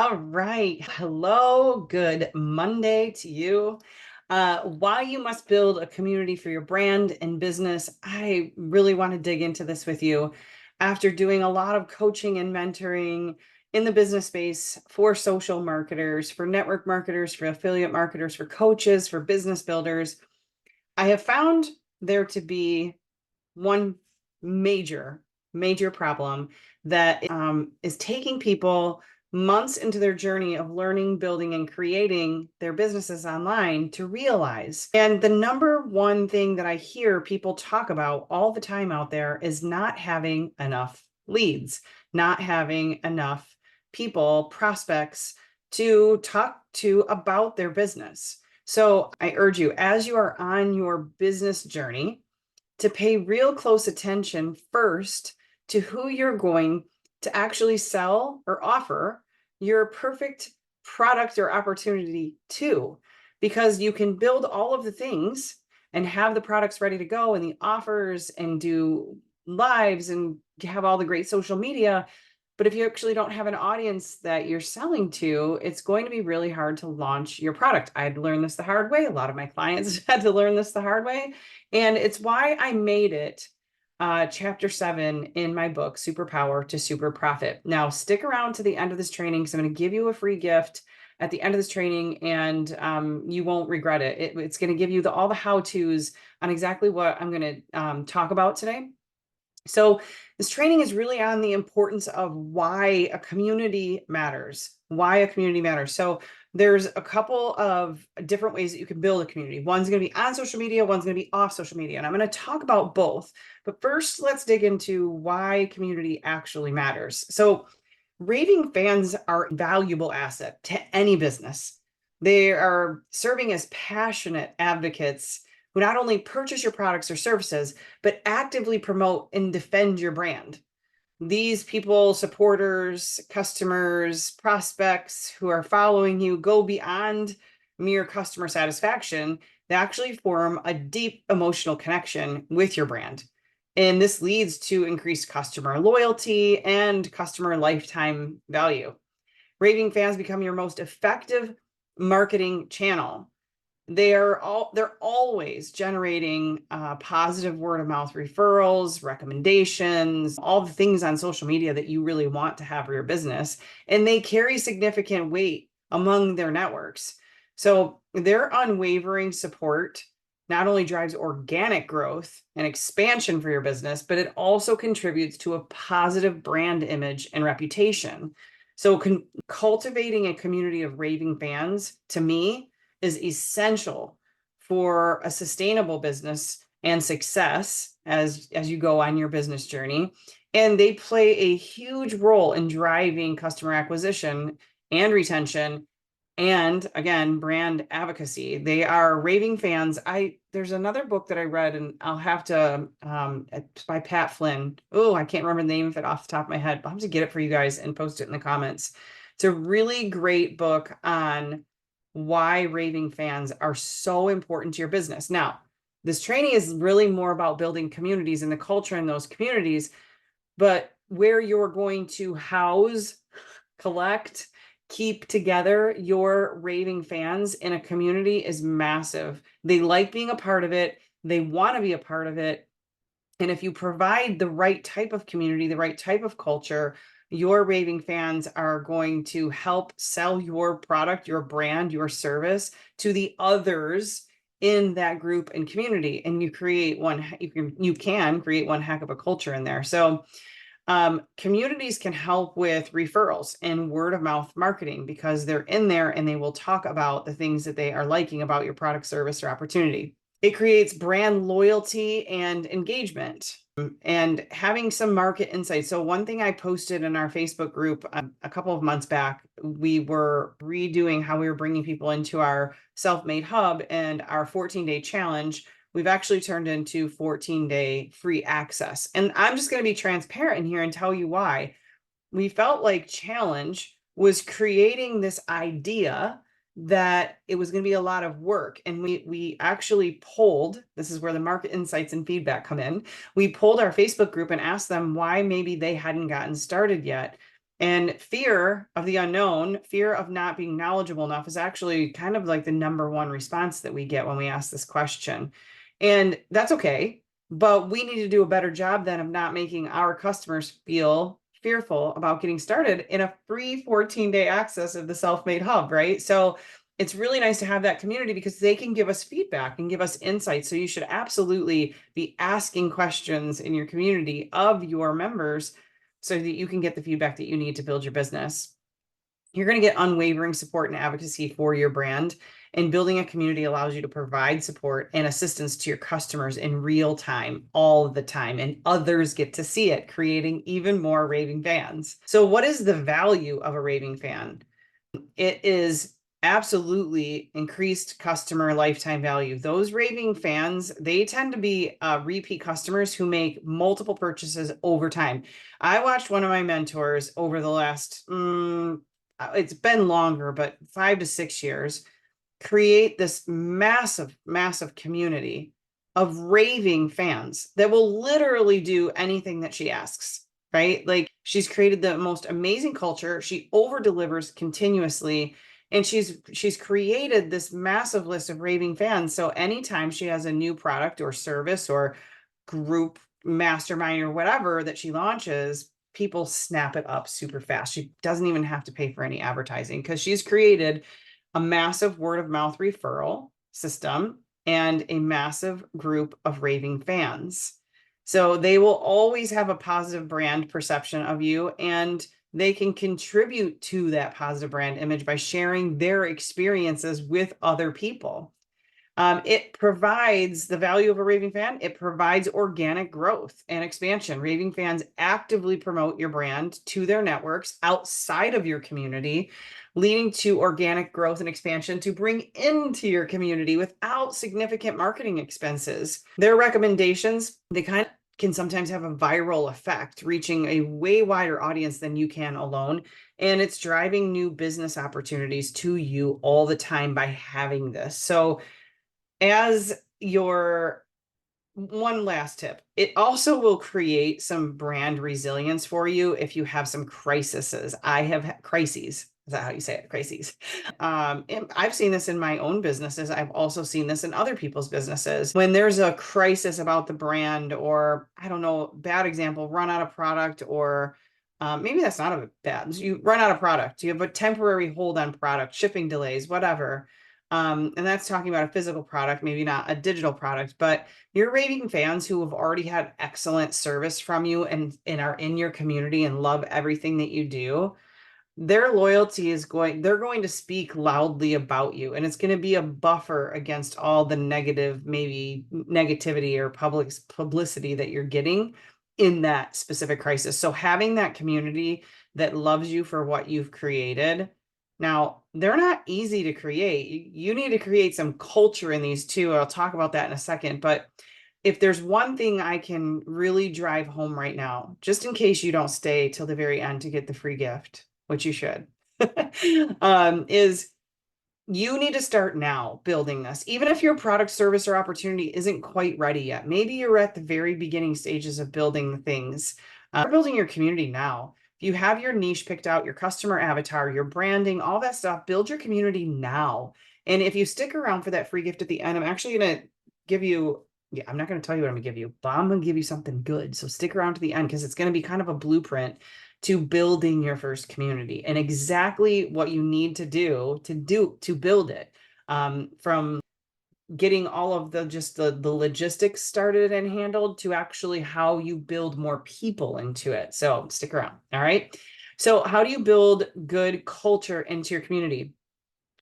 All right. Hello. Good Monday to you. Why you must build a community for your brand and business. I really want to dig into this with you after doing a lot of coaching and mentoring in the business space for social marketers, for network marketers, for affiliate marketers, for coaches, for business builders. I have found there to be one major problem that is taking people months into their journey of learning, building, and creating their businesses online to realize. And the number one thing that I hear people talk about all the time out there is not having enough leads, not having enough people, prospects to talk to about their business. So I urge you, as you are on your business journey, to pay real close attention first to who you're going to actually sell or offer your perfect product or opportunity to, because you can build all of the things and have the products ready to go and the offers and do lives and have all the great social media. But if you actually don't have an audience that you're selling to, it's going to be really hard to launch your product. I had to learn this the hard way. A lot of my clients had to learn this the hard way. And it's why I made it chapter 7 in my book, Superpower to Super Profit. Now, stick around to the end of this training because I'm going to give you a free gift at the end of this training, and you won't regret it. It's going to give you all the how-tos on exactly what I'm going to talk about today. So this training is really on the importance of why a community matters, why a community matters. So there's a couple of different ways that you can build a community. One's going to be on social media, one's going to be off social media. And I'm going to talk about both. But first, let's dig into why community actually matters. So raving fans are a valuable asset to any business. They are serving as passionate advocates who not only purchase your products or services, but actively promote and defend your brand. These people, supporters, customers, prospects who are following you go beyond mere customer satisfaction. They actually form a deep emotional connection with your brand. And this leads to increased customer loyalty and customer lifetime value. Raving fans become your most effective marketing channel. They're always generating positive word of mouth referrals, recommendations, all the things on social media that you really want to have for your business. And they carry significant weight among their networks. So their unwavering support not only drives organic growth and expansion for your business, but it also contributes to a positive brand image and reputation. So cultivating a community of raving fans, to me, is essential for a sustainable business and success as you go on your business journey. And they play a huge role in driving customer acquisition and retention, and again, brand advocacy. They are raving fans. There's another book that I read, and I'll have to it's by Pat Flynn. Oh, I can't remember the name of it off the top of my head, but I'll have to get it for you guys and post it in the comments. It's a really great book on why raving fans are so important to your business. Now, this training is really more about building communities and the culture in those communities, but where you're going to house, collect, keep together your raving fans in a community is massive. They like being a part of it. They want to be a part of it. And if you provide the right type of community, the right type of culture, your raving fans are going to help sell your product, your brand, your service to the others in that group and community. And you create you can create one heck of a culture in there. So communities can help with referrals and word of mouth marketing because they're in there and they will talk about the things that they are liking about your product, service, or opportunity. It creates brand loyalty and engagement and having some market insight. So one thing I posted in our Facebook group a couple of months back, we were redoing how we were bringing people into our Self-Made Hub, and our 14-day challenge we've actually turned into 14-day free access. And I'm just going to be transparent here and tell you why. We felt like challenge was creating this idea that it was going to be a lot of work. And we actually polled, this is where the market insights and feedback come in. We polled our Facebook group and asked them why maybe they hadn't gotten started yet. And fear of the unknown, fear of not being knowledgeable enough is actually kind of like the number one response that we get when we ask this question. And that's okay. But we need to do a better job then of not making our customers feel fearful about getting started in a free 14-day access of the Self-Made Hub, right? So it's really nice to have that community because they can give us feedback and give us insights. So you should absolutely be asking questions in your community of your members so that you can get the feedback that you need to build your business. You're going to get unwavering support and advocacy for your brand. And building a community allows you to provide support and assistance to your customers in real time, all the time, and others get to see it, creating even more raving fans. So, what is the value of a raving fan? It is absolutely increased customer lifetime value. Those raving fans, they tend to be repeat customers who make multiple purchases over time. I watched one of my mentors over the last, it's been longer, but 5 to 6 years, create this massive, massive community of raving fans that will literally do anything that she asks. Right? Like she's created the most amazing culture. She over delivers continuously. And she's created this massive list of raving fans. So anytime she has a new product or service or group mastermind or whatever that she launches, people snap it up super fast. She doesn't even have to pay for any advertising because she's created a massive word of mouth referral system and a massive group of raving fans. So they will always have a positive brand perception of you, and they can contribute to that positive brand image by sharing their experiences with other people. It provides the value of a raving fan. It provides organic growth and expansion. Raving fans actively promote your brand to their networks outside of your community, leading to organic growth and expansion to bring into your community without significant marketing expenses. Their recommendations, they kind of can sometimes have a viral effect, reaching a way wider audience than you can alone. And it's driving new business opportunities to you all the time by having this. So as your one last tip, it also will create some brand resilience for you if you have some crises. I have crises. Is that how you say it? Crises. And I've seen this in my own businesses. I've also seen this in other people's businesses. When there's a crisis about the brand, or I don't know, bad example, run out of product, or maybe that's not a bad. You run out of product. You have a temporary hold on product, shipping delays, whatever. And that's talking about a physical product, maybe not a digital product, but your raving fans who have already had excellent service from you and are in your community and love everything that you do, their loyalty is they're going to speak loudly about you. And it's going to be a buffer against all the negative, maybe negativity or publicity that you're getting in that specific crisis. So having that community that loves you for what you've created. Now, they're not easy to create. You need to create some culture in these too. I'll talk about that in a second. But if there's one thing I can really drive home right now, just in case you don't stay till the very end to get the free gift, which you should, is you need to start now building this. Even if your product, service, or opportunity isn't quite ready yet, maybe you're at the very beginning stages of building the things. Building your community now. If you have your niche picked out, your customer avatar, your branding, all that stuff, build your community now. And if you stick around for that free gift at the end, I'm actually going to give you, yeah, I'm not going to tell you what I'm going to give you, but I'm going to give you something good. So stick around to the end because it's going to be kind of a blueprint to building your first community and exactly what you need to do to build it, from getting all of the logistics started and handled to actually how you build more people into it. So stick around. All right. So how do you build good culture into your community?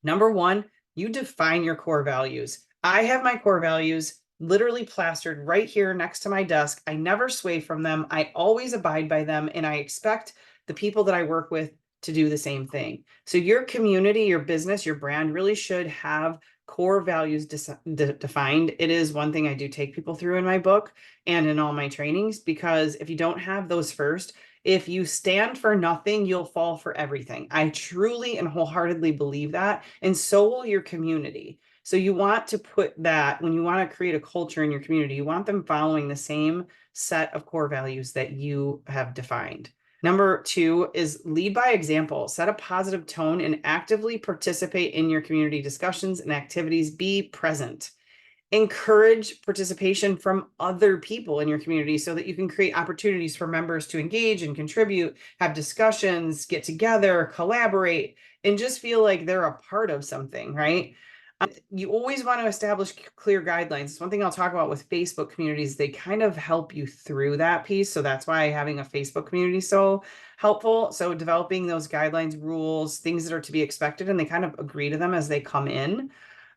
Number one, you define your core values. I have my core values literally plastered right here next to my desk. I never sway from them. I always abide by them, and I expect the people that I work with to do the same thing. So your community, your business, your brand really should have core values defined. It is one thing I do take people through in my book and in all my trainings, because if you don't have those first, if you stand for nothing, you'll fall for everything. I truly and wholeheartedly believe that. And so will your community. So you want to put that, when you want to create a culture in your community, you want them following the same set of core values that you have defined. Number two is lead by example. Set a positive tone and actively participate in your community discussions and activities. Be present. Encourage participation from other people in your community so that you can create opportunities for members to engage and contribute, have discussions, get together, collaborate, and just feel like they're a part of something, right? You always want to establish clear guidelines. It's one thing I'll talk about with Facebook communities. They kind of help you through that piece. So that's why having a Facebook community is so helpful. So developing those guidelines, rules, things that are to be expected, and they kind of agree to them as they come in.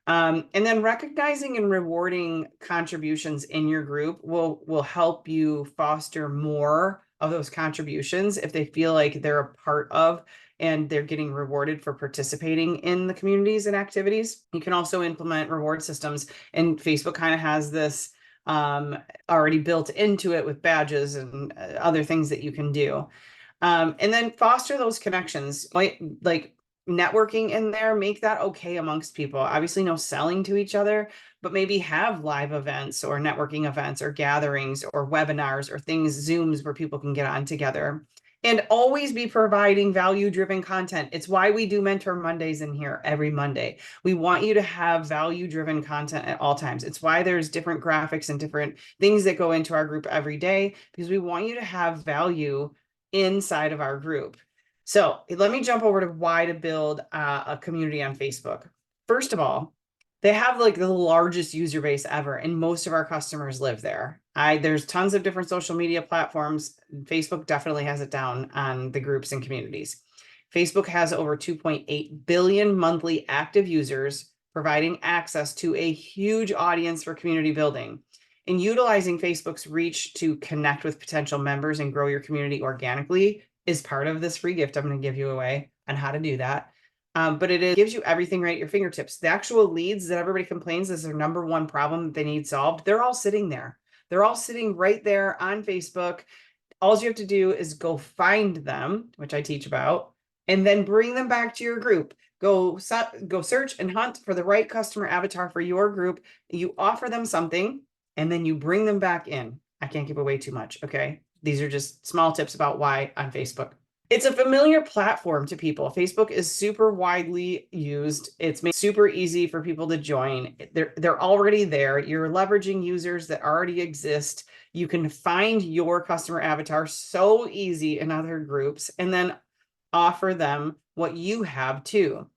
And then recognizing and rewarding contributions in your group will help you foster more of those contributions if they feel like they're a part of and they're getting rewarded for participating in the communities and activities. You can also implement reward systems, and Facebook kind of has this already built into it with badges and other things that you can do. And then foster those connections, like networking in there, make that okay amongst people. Obviously, no selling to each other, but maybe have live events or networking events or gatherings or webinars or things, Zooms where people can get on together. And always be providing value-driven content. It's why we do Mentor Mondays in here every Monday. We want you to have value-driven content at all times. It's why there's different graphics and different things that go into our group every day, because we want you to have value inside of our group. So let me jump over to why to build a community on Facebook. First of all, they have like the largest user base ever, and most of our customers live there. There's tons of different social media platforms. Facebook definitely has it down on the groups and communities. Facebook has over 2.8 billion monthly active users, providing access to a huge audience for community building. And utilizing Facebook's reach to connect with potential members and grow your community organically is part of this free gift I'm going to give you away on how to do that. But gives you everything right at your fingertips. The actual leads that everybody complains is their number one problem that they need solved. They're all sitting there. They're all sitting right there on Facebook. All you have to do is go find them, which I teach about, and then bring them back to your group. Go search and hunt for the right customer avatar for your group. You offer them something, and then you bring them back in. I can't give away too much, okay? These are just small tips about why on Facebook. It's a familiar platform to people. Facebook is super widely used. It's made super easy for people to join. They're already there. You're leveraging users that already exist. You can find your customer avatar so easy in other groups and then offer them what you have too.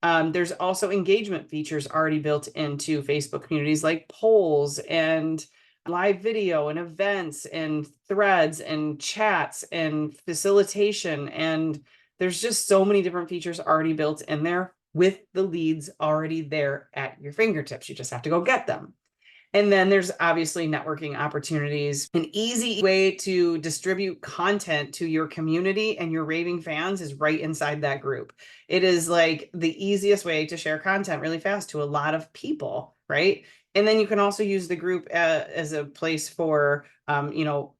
There's also engagement features already built into Facebook communities like polls and live video and events and threads and chats and facilitation. And there's just so many different features already built in there with the leads already there at your fingertips. You just have to go get them. And then there's obviously networking opportunities. An easy way to distribute content to your community and your raving fans is right inside that group. It is like the easiest way to share content really fast to a lot of people, right? And then you can also use the group as a place for,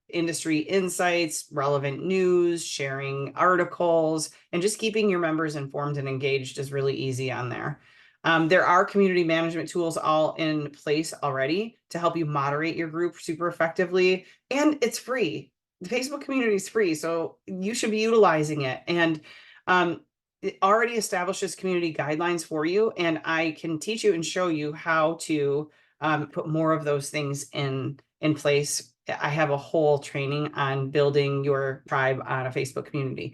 industry insights, relevant news, sharing articles, and just keeping your members informed and engaged is really easy on there. There are community management tools all in place already to help you moderate your group super effectively, and it's free. The Facebook community is free, so you should be utilizing it. And it already establishes community guidelines for you, and I can teach you and show you how to put more of those things in place. I have a whole training on building your tribe on a Facebook community.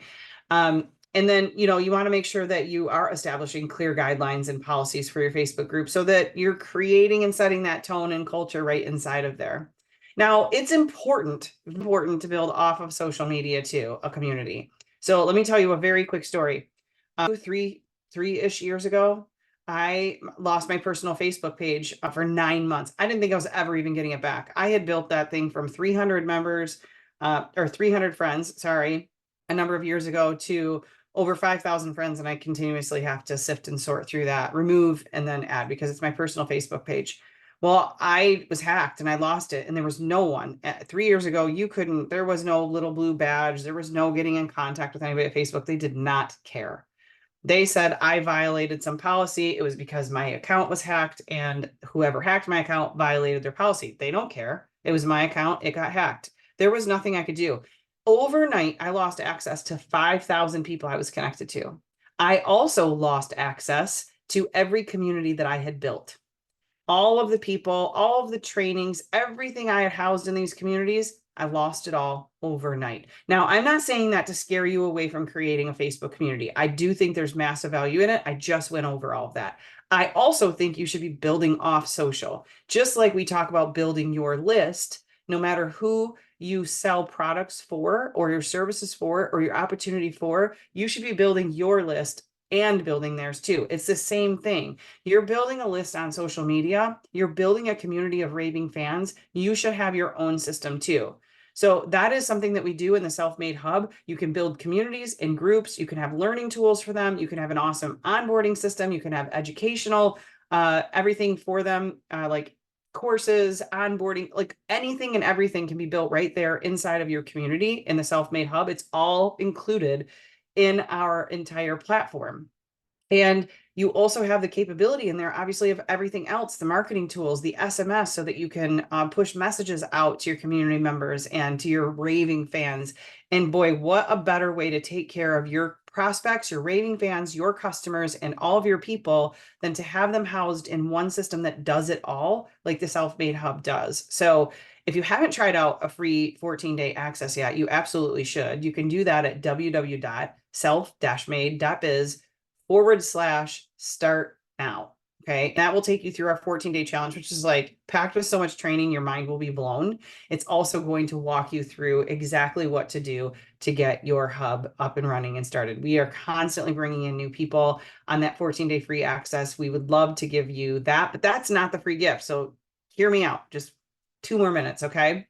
And then, you want to make sure that you are establishing clear guidelines and policies for your Facebook group so that you're creating and setting that tone and culture right inside of there. Now, it's important to build off of social media too, a community. So let me tell you a very quick story. Three-ish years ago, I lost my personal Facebook page for 9 months. I didn't think I was ever even getting it back. I had built that thing from 300 members, or 300 friends, sorry, a number of years ago to over 5,000 friends. And I continuously have to sift and sort through that, remove, and then add because it's my personal Facebook page. Well, I was hacked and I lost it and there was no one. 3 years ago, there was no little blue badge. There was no getting in contact with anybody at Facebook. They did not care. They said I violated some policy. It was because my account was hacked and whoever hacked my account violated their policy. They don't care. It was my account. It got hacked. There was nothing I could do. Overnight, I lost access to 5,000 people I was connected to. I also lost access to every community that I had built. All of the people, all of the trainings, everything I had housed in these communities, I lost it all overnight. Now, I'm not saying that to scare you away from creating a Facebook community. I do think there's massive value in it. I just went over all of that. I also think you should be building off social, just like we talk about building your list, no matter who you sell products for or your services for or your opportunity for, you should be building your list and building theirs too. It's the same thing. You're building a list on social media, you're building a community of raving fans. You should have your own system too. So that is something that we do in the Self-Made Hub. You can build communities and groups. You can have learning tools for them. You can have an awesome onboarding system. You can have educational, everything for them, like courses, onboarding, like anything and everything can be built right there inside of your community in the Self-Made Hub. It's all included in our entire platform. And you also have the capability in there, obviously, of everything else, the marketing tools, the SMS, so that you can push messages out to your community members and to your raving fans. And boy, what a better way to take care of your prospects, your raving fans, your customers, and all of your people than to have them housed in one system that does it all, like the Self-Made Hub does. So if you haven't tried out a free 14-day access yet, you absolutely should. You can do that at www.self-made.biz/start now. Okay. That will take you through our 14-day challenge, which is like packed with so much training, your mind will be blown. It's also going to walk you through exactly what to do to get your hub up and running and started. We are constantly bringing in new people on that 14-day free access. We would love to give you that, but that's not the free gift. So hear me out. Just 2 more minutes. Okay.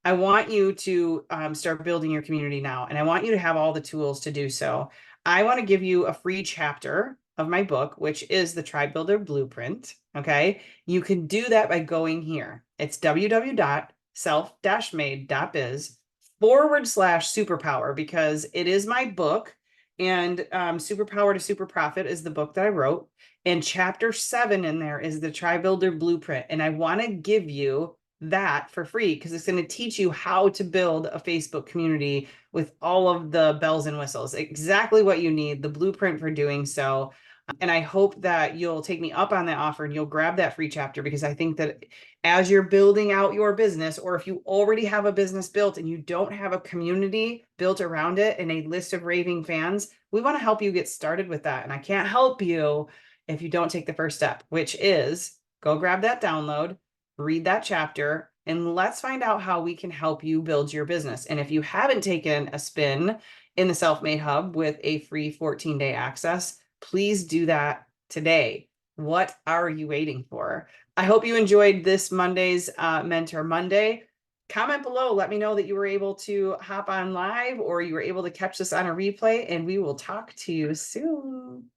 I want you to start building your community now, and I want you to have all the tools to do so. I want to give you a free chapter of my book, which is the Tribe Builder Blueprint. Okay. You can do that by going here. It's www.self-made.biz/superpower, because it is my book. And Superpower to Super Profit is the book that I wrote. And chapter 7 in there is the Tribe Builder Blueprint. And I want to give you that for free because it's going to teach you how to build a Facebook community with all of the bells and whistles, exactly what you need, the blueprint for doing so. And I hope that you'll take me up on that offer and you'll grab that free chapter, because I think that as you're building out your business, or if you already have a business built and you don't have a community built around it and a list of raving fans, we want to help you get started with that. And I can't help you if you don't take the first step, which is go grab that download, read that chapter, and let's find out how we can help you build your business. And if you haven't taken a spin in the Self-Made Hub with a free 14-day access, please do that today. What are you waiting for? I hope you enjoyed this Monday's Mentor Monday. Comment below. Let me know that you were able to hop on live or you were able to catch this on a replay, and we will talk to you soon.